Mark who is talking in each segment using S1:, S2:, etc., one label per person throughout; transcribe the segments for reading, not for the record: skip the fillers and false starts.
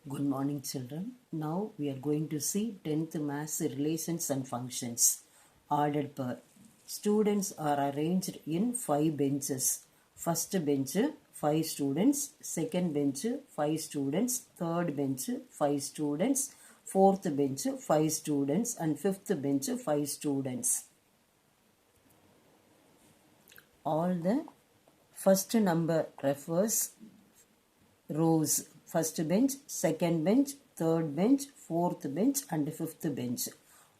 S1: Good morning, children. Now we are going to see 10th Maths Relations and Functions. Ordered per. Students are arranged in 5 benches. First bench, 5 students. Second bench, 5 students. Third bench, 5 students. Fourth bench, 5 students. And fifth bench, 5 students. All the first number refers rows. First bench, second bench, third bench, fourth bench and fifth bench.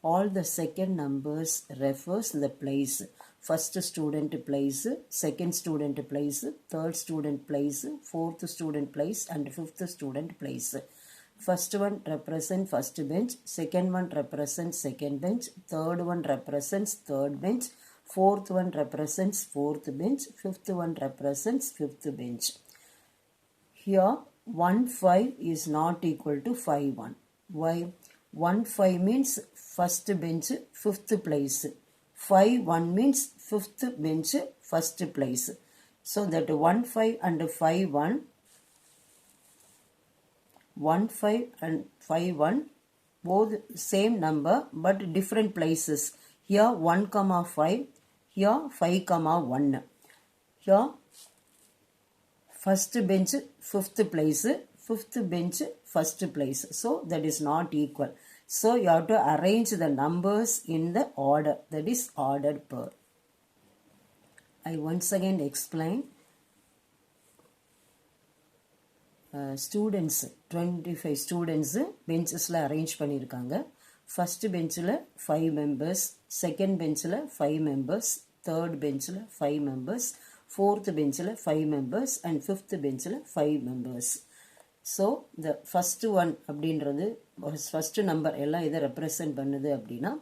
S1: All the second numbers refers the place. First student place, second student place, third student place, fourth student place and fifth student place. First one represents first bench, second one represents second bench, third one represents third bench, fourth one represents fourth bench, fifth one represents fifth bench. Here 1 5 is not equal to 5 1. Why? 1 5 means first bench fifth place. 5 1 means fifth bench first place. So that 1 5 and 5 1, 1 5 and 5 1 both same number but different places. Here 1 comma 5, here 5 comma 1. Here first bench fifth place, fifth bench first place. So that is not equal. So you have to arrange the numbers in the order, that is ordered per. I once again explain. Students 25 students benchesல arrange பண்ணிருக்காங்க. First benchல 5 members, second benchல 5 members, third benchல 5 members, fourth benchல 5 members and fifth benchல 5 members. So the first one அப்படின்றது first number எல்லாம் இதை represent பண்ணுது அப்படின்னா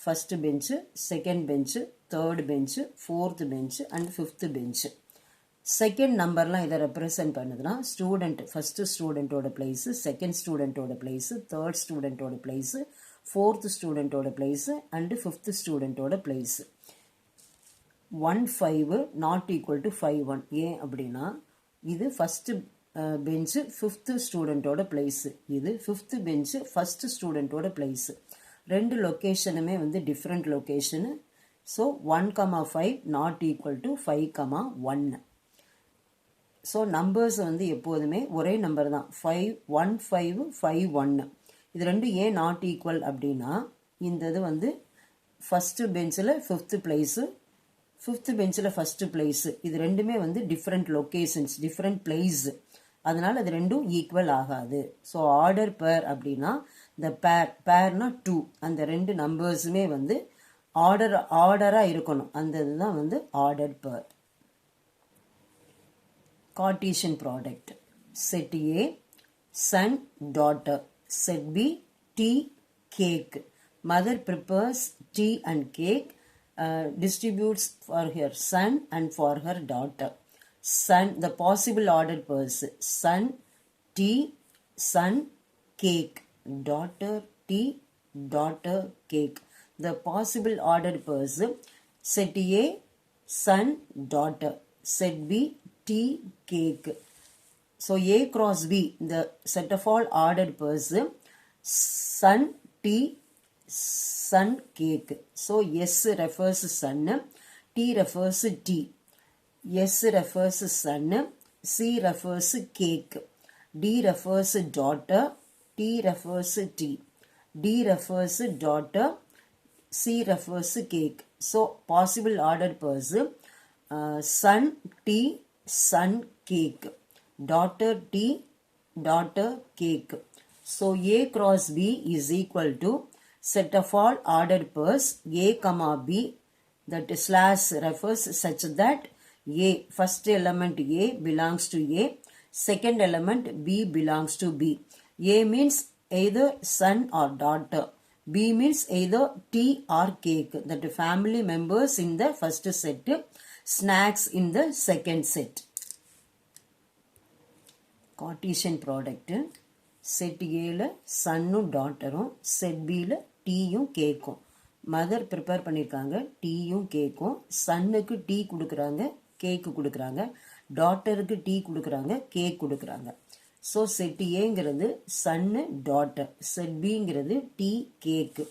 S1: first bench, second bench, third bench, fourth bench and fifth bench. Second நம்பர்லாம் இதை represent பண்ணுதுன்னா student first ஸ்டூடெண்ட்டோட place, second ஸ்டூடெண்ட்டோட பிளேஸு, தேர்ட் ஸ்டூடெண்ட்டோட பிளேஸு, ஃபோர்த் ஸ்டூடெண்ட்டோட பிளேஸு அண்டு ஃபிஃப்த் ஸ்டூடெண்ட்டோட பிளேஸு. 1 5 not equal to 5 1. ஏன் அப்படின்னா இது ஃபர்ஸ்ட் பெஞ்சு ஃபிஃப்த் ஸ்டூடெண்ட்டோட பிளேஸு, இது ஃபிஃப்த் பெஞ்சு ஃபர்ஸ்ட் ஸ்டூடெண்ட்டோட பிளேஸு. ரெண்டு லொக்கேஷனுமே வந்து different location. So 1 5 not equal to 5 1. So numbers வந்து எப்போதுமே ஒரே நம்பர் தான், 5 1 5 5 1. இது ரெண்டும் ஏன் நாட் ஈக்குவல் அப்படின்னா இந்த இது வந்து ஃபஸ்ட்டு பெஞ்சில் ஃபிஃப்த்து பிளேஸு, ஃபிஃப்த்து பெஞ்சில் ஃபஸ்ட்டு பிளேஸு, இது ரெண்டுமே வந்து டிஃப்ரெண்ட் லொக்கேஷன்ஸ், டிஃப்ரெண்ட் பிளேஸு. அதனால் அது ரெண்டும் ஈக்குவல் ஆகாது. ஸோ ஆர்டர் பேர் அப்படின்னா இந்த பேர்னா 2, அந்த ரெண்டு நம்பர்ஸுமே வந்து ஆர்டராக இருக்கணும். அந்த இதுதான் வந்து ஆர்டர் பேர். Cartesian product. Set A, son, daughter. Set B, tea, cake. Mother prepares tea and cake, distributes for her son and for her daughter. Son, the possible ordered person. Son, tea, son, cake. Daughter, tea, daughter, cake. The possible ordered person. Set A, son, daughter. Set B, tea, cake. So A cross B, the set of all ordered pairs, son, tea, son, cake. So S refers son, T refers tea, S refers son, C refers cake, D refers daughter, T refers tea, D refers daughter, C refers cake. So possible ordered pairs, son, tea, son, cake. Daughter, tea, daughter, cake. So A cross B is equal to set of all ordered pairs A comma B, that slash refers such that A, first element A belongs to A, second element B belongs to B. A means either son or daughter, B means either tea or cake, that family members in the first set, snacks in the second set. Cartesian product. Set Aல சன்னும் டாட்டரும், set பியில் டீயும் கேக்கும். Mother prepare பண்ணியிருக்காங்க டீயும் கேக்கும். சன்னுக்கு tea கொடுக்குறாங்க, கேக்கு கொடுக்குறாங்க. டாட்டருக்கு டீ கொடுக்குறாங்க, கேக் கொடுக்குறாங்க. ஸோ செட் ஏங்கிறது சன்னு டாட்டர், செட் பிங்கிறது டீ கேக்கு.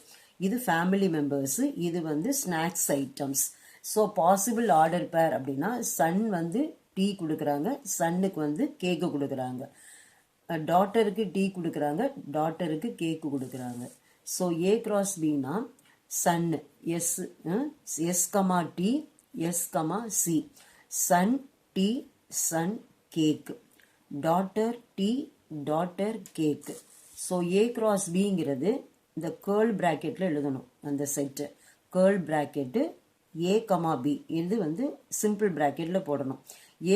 S1: இது ஃபேமிலி மெம்பர்ஸு, இது வந்து snacks items. So possible order பேர் அப்படின்னா சன் வந்து டீ கொடுக்குறாங்க, சன்னுக்கு வந்து கேக்கு கொடுக்குறாங்க. டாட்டருக்கு டீ கொடுக்குறாங்க, டாட்டருக்கு கேக்கு கொடுக்குறாங்க. ஸோ ஏ கிராஸ் பின்னா son S comma T S comma C, son T son cake, daughter T daughter cake. So A cross பிங்கிறது இந்த கேர்ள் பிராக்கெட்டில் எழுதணும். அந்த set curly bracket A comma B, இது வந்து சிம்பிள் பிராக்கெட்டில் போடணும்.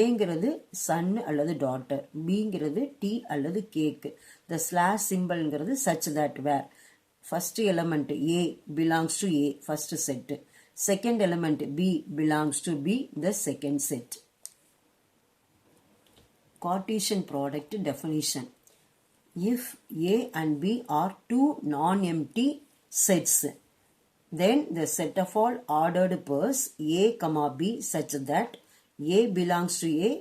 S1: ஏங்கிறது சன் அல்லது டாட்டர், பிங்கிறது டி அல்லது கேக்கு. த ஸ்லாஷ் சிம்பிள்ங்கிறது such that where first element a belongs to A first set, second element b belongs to B the second set. Cartesian product definition. If A and B are two non-empty sets, then the set of all ordered pairs A, B such that A belongs to A,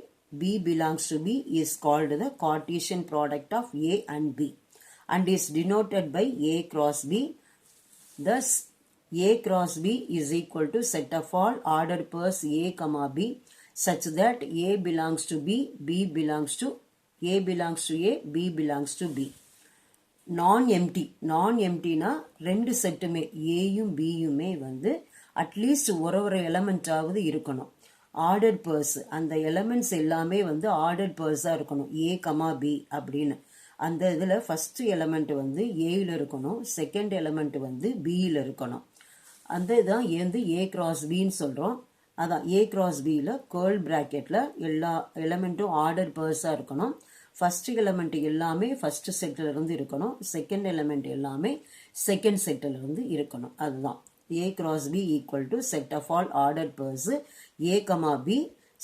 S1: B belongs to B is called the Cartesian product of A and B and is denoted by A cross B. Thus, A cross B is equal to set of all ordered pairs A, B such that A belongs to B, B belongs to A belongs to A, B belongs to B. நான்-எம்டி, நான்-எம்டினா ரெண்டு செட்டுமே ஏயும் பியுமே வந்து at least ஒரு எலமெண்ட்டாவது இருக்கணும். Ordered purse, அந்த elements எல்லாமே வந்து ordered பேர்ஸாக இருக்கணும். ஏ comma B அப்படின்னு அந்த இதில் ஃபர்ஸ்ட் எலமெண்ட் வந்து ஏயில் இருக்கணும், செகண்ட் எலமெண்ட் வந்து பியில் இருக்கணும். அந்த இதான் வந்து ஏ கிராஸ் பின்னு சொல்கிறோம். அதான் ஏ கிராஸ் பியில் கேர்ள் பிராக்கெட்டில் எல்லா எலமெண்ட்டும் ஆர்டர் பேர்ஸாக இருக்கணும். ஃபர்ஸ்ட் எலமெண்ட் எல்லாமே ஃபர்ஸ்ட் செட்டில் இருந்து இருக்கணும், செகண்ட் எலமெண்ட் எல்லாமே செகண்ட் செட்டில் இருந்து இருக்கணும். அதுதான் A cross B equal to set of all order pairs A comma B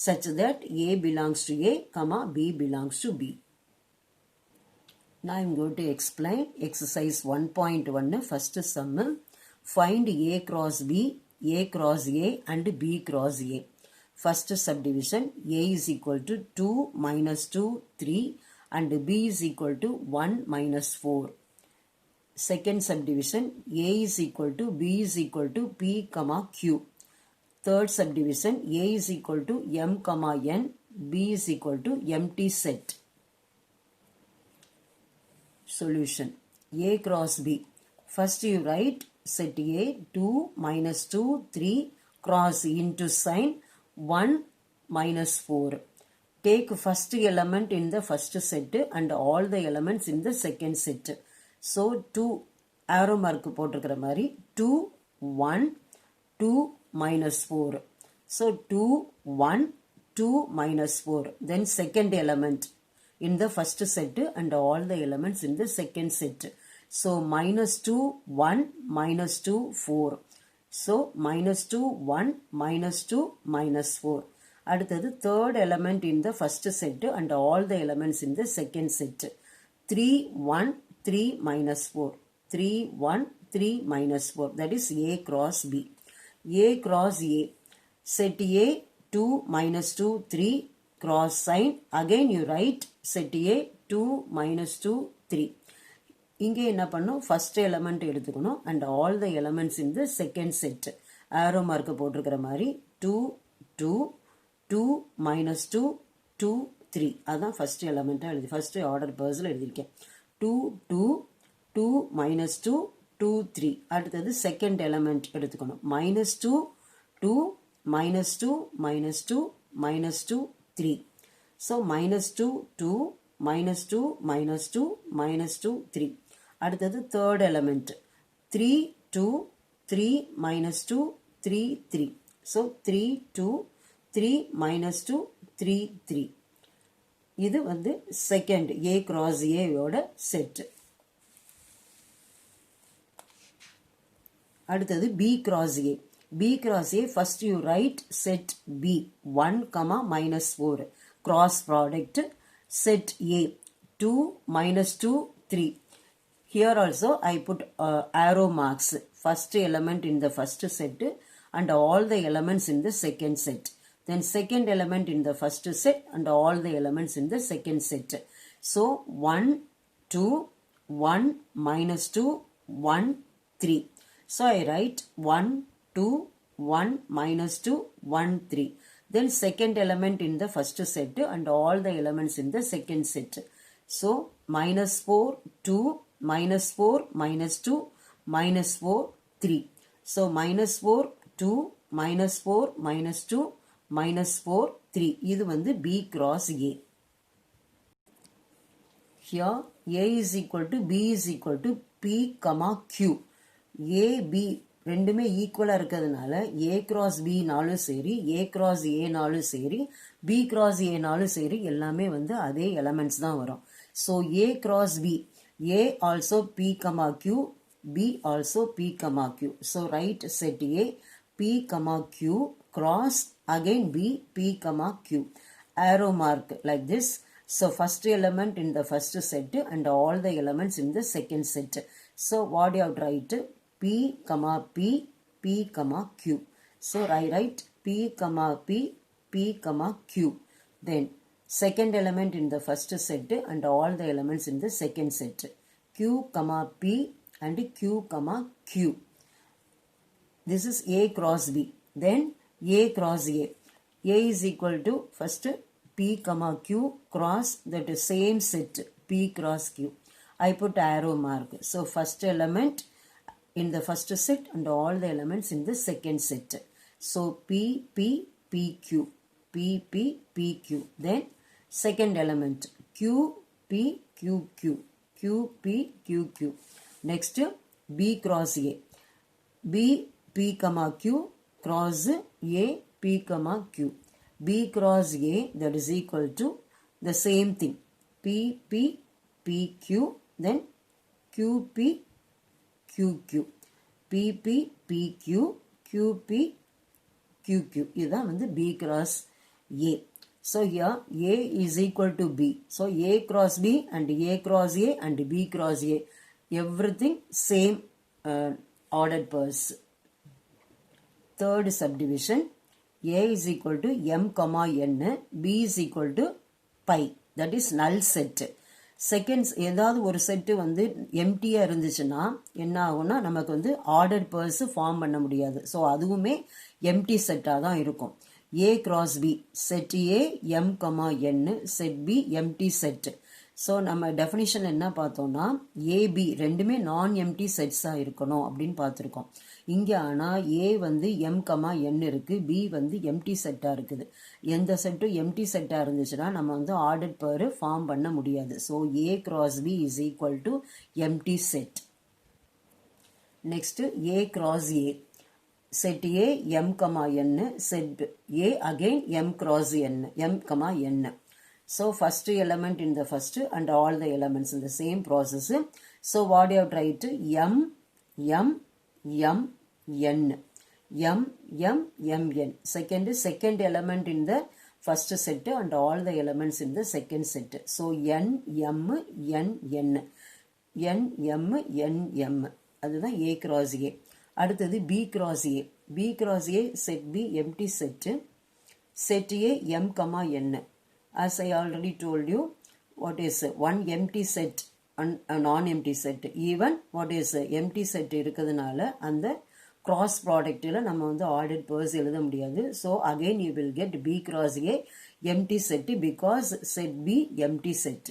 S1: such that A belongs to A comma B belongs to B. Now I am going to explain exercise 1.1 first sum. Find A cross B, A cross A and B cross A. First subdivision, A is equal to 2 minus 2, 3 and B is equal to 1 minus 4. Second subdivision, A is equal to B is equal to P comma Q. Third subdivision, A is equal to M comma N, B is equal to empty set. Solution, A cross B. First you write set A 2 minus 2 3 cross into sign 1 minus 4. Take first element in the first set and all the elements in the second set. So 2 arrow mark போட்டிருக்கிற மாதிரி 2 1 2 minus 4. So 2 1 2 minus 4. Then second element in the first set and all the elements in the second set. So minus 2 1 minus 2 4. So minus 2 1 minus 2 minus 4. அடுத்தது third element in the first set and all the elements in the second set. 3 1 3 minus 4. 3 1 3 minus 4. That is A cross B. A cross A. Set A 2 minus 2 3 cross sign. Again you write set A 2 minus 2 3. இங்கே என்ன பண்ணும், first element எடுத்துக்கணும் and all the elements in the second set. Arrow mark போட்டிருக்கிற மாதிரி 2 2 2 minus 2 2 3. அதான் first எலமெண்ட்டாக எழுதி first order பேர்ஸில் எழுதியிருக்கேன். 2 2 2 minus 2 2 3. அடுத்தது செகண்ட் எலமெண்ட் எடுத்துக்கணும். minus 2 2 minus 2 minus 2 minus 2 3. So minus 2 2 minus 2 minus 2 minus 2 3. அடுத்தது third element 3 2 3 minus 2 3 3. So 3 2 3 minus 2 3 3. இது வந்து செகண்ட் A cross A யோட செட். அடுத்தது B cross A. B cross A, first you write set B 1 minus 4 cross product set A 2 minus 2 3. Here also I put arrow marks. First element in the first set and all the elements in the second set. Then second element in the first set and all the elements in the second set. So 1, 2, 1, minus 2, 1, 3. So I write 1, 2, 1, minus 2, 1, 3. Then second element in the first set and all the elements in the second set. So minus 4, 2, minus 4, minus 2, minus 4, 3. So minus 4, 2, minus 4, minus 2, minus 4, 3. இது வந்து B cross A. Here A is equal to B is equal to P, Q. A, B ரெண்டுமே ஈக்குவலாக இருக்கிறதுனால A cross B நாலும் சரி A cross A நாலும் சரி B cross A நாலும் சரி எல்லாமே வந்து அதே எலமெண்ட்ஸ் தான் வரும். So A cross B, A also P, Q, B also P, Q. So write set A, P, Q cross again B, P, Q. Arrow mark like this. So first element in the first set and all the elements in the second set. So what you have to write? P, P, P, Q. So I write P, P, P, Q. Then second element in the first set and all the elements in the second set. Q, P and Q, Q. This is A cross B. Then A cross A. A is equal to first P, Q cross that same set P cross Q. I put arrow mark. So first element in the first set and all the elements in the second set. So P, P, P, Q. P, P, P, Q. Then second element Q, P, Q, Q. Q, P, Q, Q. Next B cross A. B, P, Q cross A, P, Q. B cross A, that is equal to the same thing. P, P, P, Q. Then Q, P, Q, Q. P, P, P, Q. Q, P, Q, Q. இதுதான் வந்து B cross A. So here A is equal to B. So A cross B and A cross A and B cross A. Everything same ordered pairs. Third subdivision. A is equal to M, N. B is equal to pi. That is null set. Seconds ஏதாவது ஒரு set வந்து எம்டியாக இருந்துச்சுன்னா என்ன ஆகும்னா நமக்கு வந்து order pairs form பண்ண முடியாது. ஸோ அதுவுமே எம்டி செட்டாக தான் இருக்கும். A cross B set A M, N set B empty set. So நம்ம டெஃபினிஷன் என்ன பார்த்தோம்னா ஏபி ரெண்டுமே நான் எம்டி செட்ஸாக இருக்கணும் அப்படின்னு பார்த்துருக்கோம். இங்கே ஆனால் ஏ வந்து எம், என் இருக்குது, பி வந்து எம்டி செட்டாக இருக்குது. எந்த செட்டும் எம்டி செட்டாக இருந்துச்சுன்னா நம்ம வந்து ஆர்டர் பேர் ஃபார்ம் பண்ண முடியாது. So A cross B is equal to empty set. Next A cross A. Set A M, N set A again M cross N, M, N. So first element in the first and all the elements in the same process. So what you have tried to M, M, M, N. M, M, M, N. Second element in the first set and all the elements in the second set. So N, M, N, N. N, M, N, M. அதுதான் A cross A. அடுத்தது B cross A. B cross A set B empty set. Set A M, N. As I already told you, what is one empty set and a non-empty set. Even what is empty set இருக்கிறதுனால அந்த cross productல நம்ம வந்து ordered pairs எழுத முடியாது. So again you will get B cross A empty set because set B empty set.